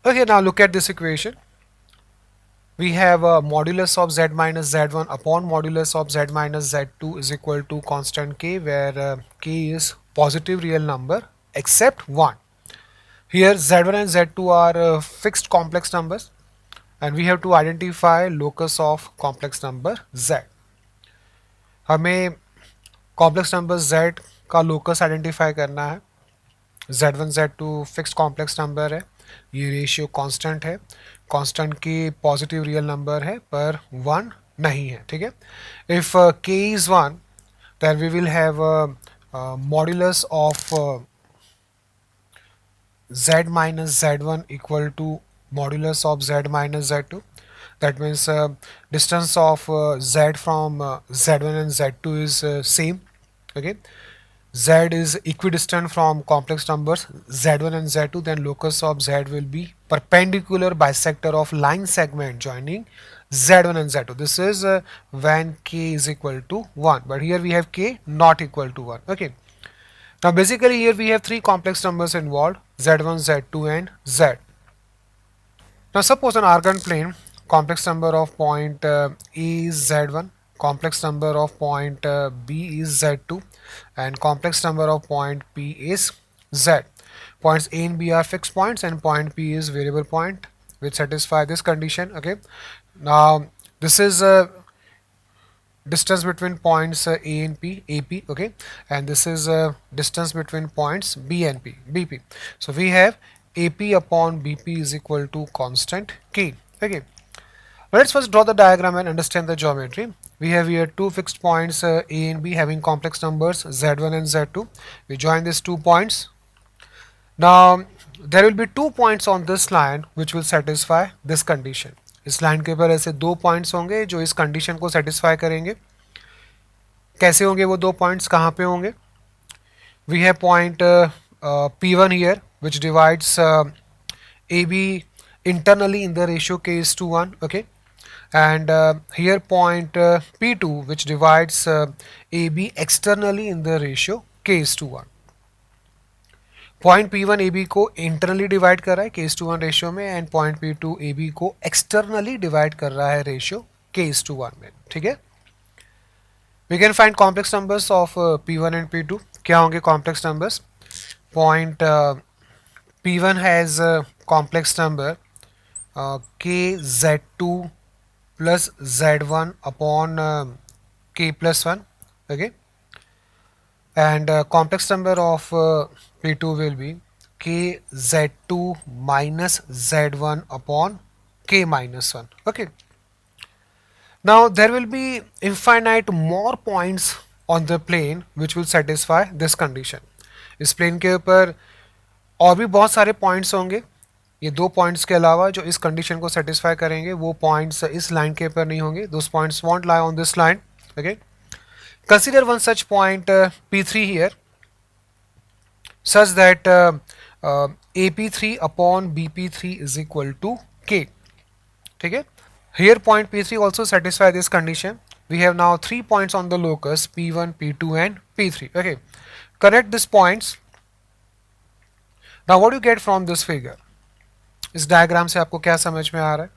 Okay, now look at this equation. We have a modulus of z minus z1 upon modulus of z minus z2 is equal to constant k, where k is positive real number except 1. Here z1 and z2 are fixed complex numbers, and we have to identify locus of complex number z. हमें complex number z का locus identify करना है. z1 z2 fix complex number है, ये ratio constant है, constant की positive real number है पर 1 नहीं है. ठीक है. If k is 1 then we will have a modulus of z minus z1 equal to modulus of z minus z2. That means distance of z from z1 and z2 is same. Okay. Z is equidistant from complex numbers z1 and z2, then locus of z will be perpendicular bisector of line segment joining z1 and z2. This is when k is equal to 1, but here we have k not equal to 1. Okay. Now basically here we have three complex numbers involved, z1, z2 and z. Now suppose an argand plane, complex number of point A is z1, complex number of point B is z2, and complex number of point P is z. Points A and B are fixed points and point P is variable point which satisfy this condition. Okay. Now this is distance between points A and P, AP, okay, and this is distance between points B and P, BP. So we have AP upon BP is equal to constant K. Okay. Let's first draw the diagram and understand the geometry. We have here two fixed points A and B having complex numbers Z1 and Z2. We join these 2 points. Now there will be 2 points on this line which will satisfy this condition. इस line के ऊपर ऐसे 2 points होंगे जो इस condition को satisfy करेंगे. कैसे होंगे वो 2 पॉइंट्स, कहाँ पे होंगे? We have point P1 here which divides AB internally in the ratio k is to 1. Okay. And here point P2 which divides AB externally in the ratio k is to 1. Point P1 AB को internally divide कर रहा है k is to 1 ratio में, and point P2 AB को externally divide कर रहा है ratio k is to 1 में. ठीक है. We can find complex numbers of P1 and P2. क्या होंगे complex numbers? Point P1 has complex number kz2 plus z1 upon k plus 1. Okay. And complex number of P2 will be kz2 minus z1 upon k minus 1. Okay. Now there will be infinite more points on the plane which will satisfy this condition. इस plane के ऊपर और भी बहुत सारे points होंगे. ये 2 points के अलावा जो इस condition को satisfy करेंगे वो points इस line के ऊपर नहीं होंगे. Those points won't lie on this line. Okay. Consider one such point P3 here, such that AP3 upon BP3 is equal to K. Okay. Here point P3 also satisfy this condition. We have now 3 points on the locus P1, P2 and P3. Okay. Connect these points. Now what do you get from this figure? इस diagram से आपको क्या समझ में आ रहा है?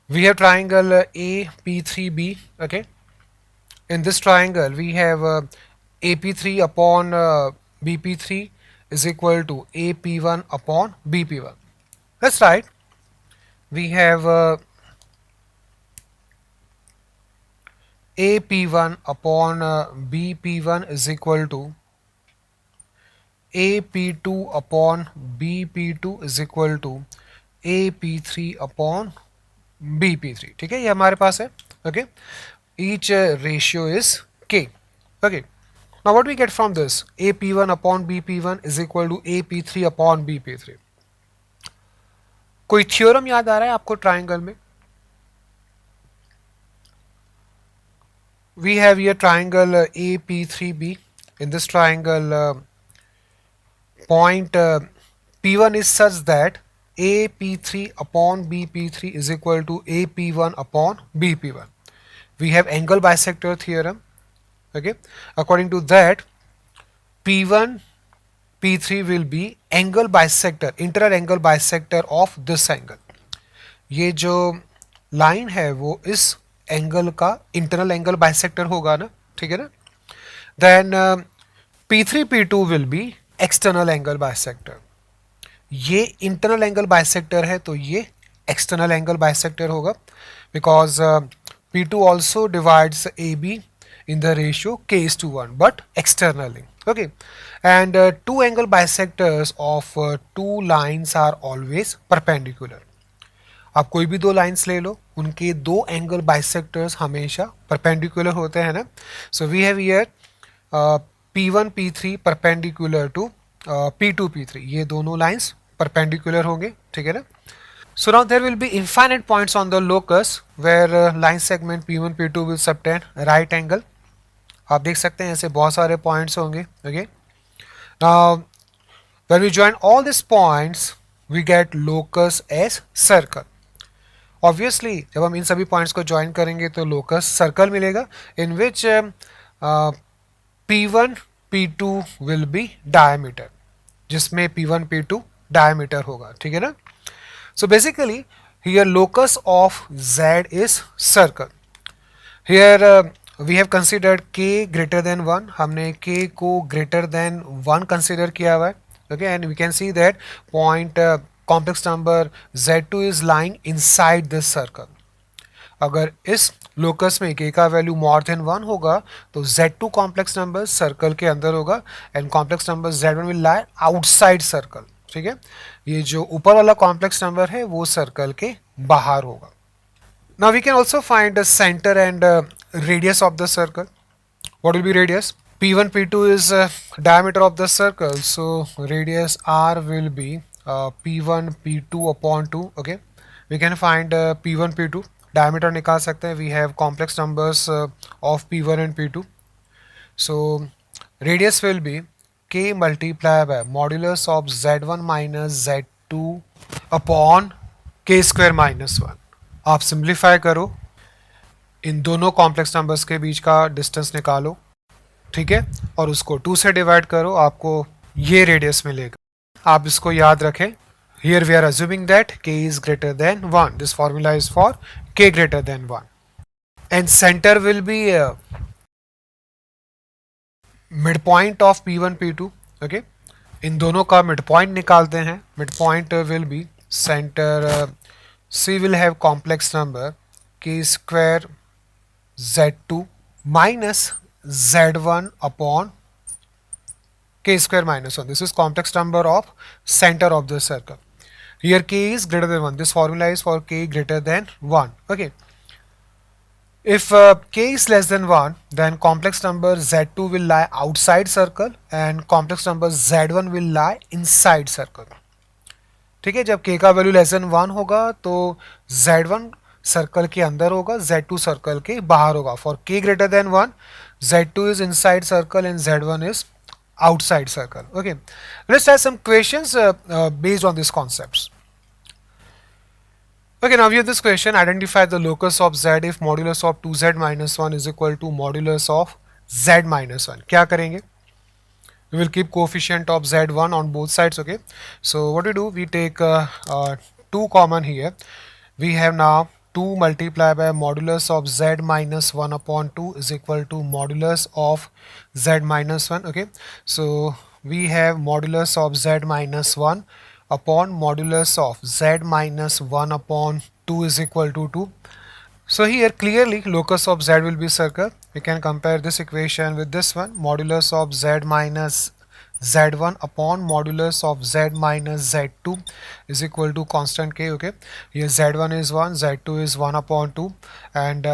We have triangle AP3B. Okay. In this triangle we have AP3 upon BP3 is equal to AP1 upon BP1. That's right. We have AP1 upon BP1 is equal to AP2 upon BP2 is equal to AP3 upon BP3. ठीक है, ये हमारे पास है. Okay. Each ratio is K. Okay. Now what we get from this? AP1 upon BP1 is equal to AP3 upon BP3. कोई theorem याद आ रहा है आपको ट्राइंगल में? We have here triangle AP3B. In this triangle point P1 is such that AP3 upon BP3 is equal to AP1 upon BP1. We have angle bisector theorem. Okay. According to that, P1 P3 will be angle bisector, internal angle bisector of this angle. ये जो line है वो इस angle का internal angle bisector होगा ना, ठीक है ना. Then P3 P2 will be external angle bisector. ये इंटरनल एंगल बाइसेक्टर है तो ये एक्सटर्नल एंगल बाइसेक्टर होगा, because P2 also divides AB in the ratio k:1 but externally. Okay, and two angle bisectors of two lines are always perpendicular. आप कोई भी दो lines ले लो, उनके दो एंगल बाइसेक्टर्स हमेशा परपेंडिकुलर होते हैं ना. So we have here P1 P3 perpendicular to P2 P3. ये दोनों लाइंस परपेंडिकुलर होंगे, ठीक है ना. So now there will be infinite points on the locus where line segment P1 P2 will subtend right angle. आप देख सकते हैं ऐसे बहुत सारे points होंगे. Okay. Now when we join all these points we get locus as circle. Obviously जब हम इन सभी points को join करेंगे तो locus circle मिलेगा, in which P1 P2 will be diameter, जिसमें P1 P2 diameter होगा, ठीक है ना. So basically here locus of Z is circle. Here we have considered k greater than 1. हमने k को greater than 1 consider किया हुआ है. Okay, and we can see that point complex number Z2 is lying inside this circle. अगर इस locus में k का value more than 1 होगा तो Z2 कॉम्प्लेक्स नंबर सर्कल के अंदर होगा and complex number Z1 will lie outside circle. ठीक है, ये जो ऊपर वाला कॉम्प्लेक्स नंबर है वो सर्कल के बाहर होगा. Now we can also find the centre and radius of the circle. What will be radius? P1 P2 is diameter of the circle, so radius R will be P1 P2 upon 2. Okay, we can find P1 P2 diameter निकाल सकते हैं. We have complex numbers of P1 and P2, so radius will be k multiply by modulus of Z1 minus Z2 upon k square minus 1. आप simplify करो, इन दोनों complex numbers के बीच का distance निकालो, ठीक है, और उसको 2 से डिवाइड करो, आपको ये रेडियस मिलेगा. आप इसको याद रखें. Here we are assuming that k is greater than 1. This formula is for k greater than 1. And center will be midpoint of P1 P2. Okay, इन दोनों का midpoint निकालते हैं. Midpoint will be center C will have complex number k square Z2 minus Z1 upon k square minus 1. This is complex number of center of the circle. Here k is greater than 1. This formula is for k greater than 1. Okay. If k is less than 1, then complex number Z2 will lie outside circle and complex number Z1 will lie inside circle. ठीक है, जब k का value less than 1 होगा तो Z1 circle के अंदर होगा, Z2 circle के बाहर होगा. For k greater than 1, Z2 is inside circle and Z1 is outside circle. Okay, let's try some questions based on these concepts. Okay, now we have this question: identify the locus of Z if modulus of 2Z minus 1 is equal to modulus of Z minus 1. क्या करेंगे? We will keep coefficient of Z1 on both sides. Okay, so what we do, we take 2 common here. We have now 2 multiplied by modulus of Z minus 1 upon 2 is equal to modulus of Z minus 1. Okay, so we have modulus of Z minus 1 upon modulus of Z minus 1 upon 2 is equal to 2. So here clearly locus of Z will be circle. We can compare this equation with this one. Modulus of Z minus Z1 upon modulus of Z minus Z2 is equal to constant k. Okay, here Z1 is 1, Z2 is 1 upon 2 and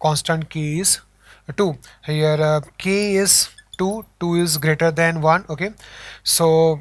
constant k is 2. Here k is 2, 2 is greater than 1. Okay, so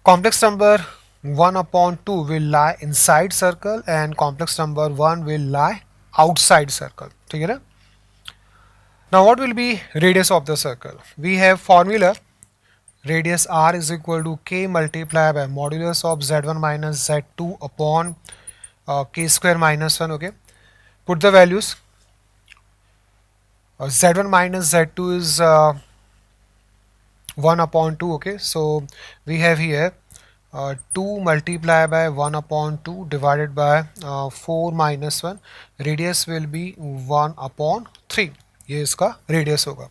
complex number 1 upon 2 will lie inside circle and complex number 1 will lie outside circle. ठीक है ना? Now what will be radius of the circle? We have formula radius r is equal to k multiplied by modulus of Z1 minus Z2 upon k square minus 1. Okay, put the values. Z1 minus Z2 is 1 upon 2. Okay, so we have here 2 multiplied by 1 upon 2 divided by 4 minus 1. Radius will be 1 upon 3. ये इसका radius होगा.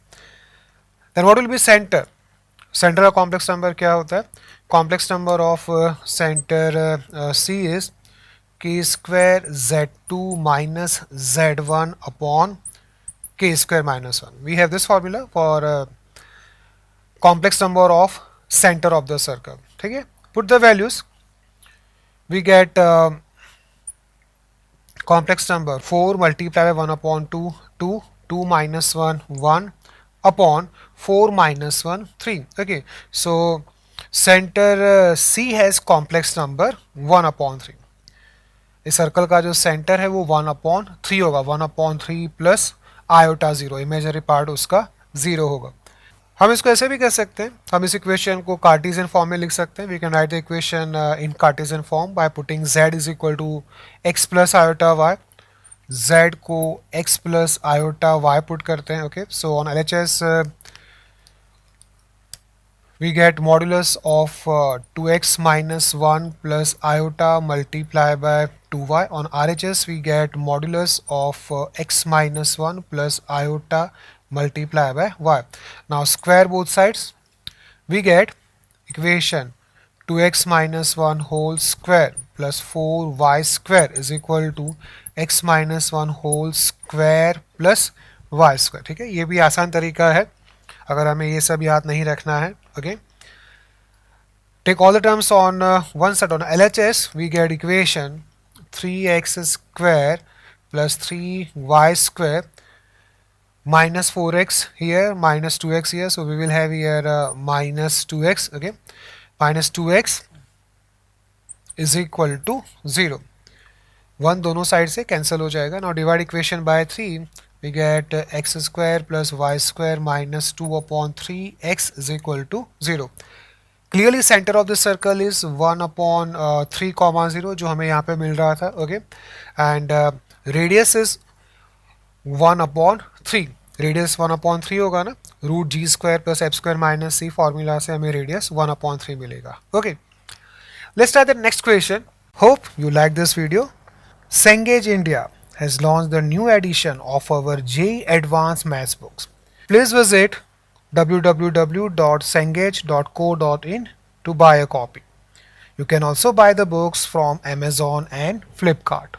Then what will be center? Center का complex number क्या होता है? Complex number of center C is k square z2 minus z1 upon k square minus 1. We have this formula for complex number of center of the circle. ठीक है? Put the values. We get complex number 4 multiplied by 1 upon 2, 2, 2 minus 1, 1 upon 4 minus 1, 3. Okay, so center C has complex number 1 upon 3. इस circle का जो centre है वो 1 upon 3 होगा. 1 upon 3 plus iota 0, imagery part उसका 0 होगा. हम इसको ऐसे भी कह सकते हैं, हम इस इक्वेशन को कार्टेशियन फॉर्म में लिख सकते हैं. We can write the equation in Cartesian form by putting z is equal to x plus iota y. z को x plus iota y put करते हैं. Okay, so on LHS we get modulus of 2x minus 1 plus iota multiplied by 2y. On RHS we get modulus of x minus 1 plus iota multiplied by y. Now square both sides. We get equation 2x minus 1 whole square plus 4y square is equal to x minus 1 whole square plus y square. ठीक है, ये भी आसान तरीका है अगर हमें ये सब याद नहीं रखना है. Okay, take all the terms on one side. On LHS we get equation 3x square plus 3y square minus 4x here minus 2x here, so we will have here minus 2x. Okay, minus 2x is equal to 0. 1 दोनों side से cancel हो जाएगा. Now divide equation by 3. We get x square plus y square minus 2 upon 3x is equal to 0. Clearly center of the circle is 1 upon 3 comma 0 जो हमें यहाँ पे मिल रहा था. Okay, and radius is 1 upon 3. Radius 1 upon 3 होगा ना, root g square plus f square minus c formula से हमें radius 1 upon 3 मिलेगा. Okay, let's try the next question. Hope you like this video. Cengage India has launched the new edition of our JEE Advanced Maths books. Please visit www.cengage.co.in to buy a copy. You can also buy the books from Amazon and Flipkart.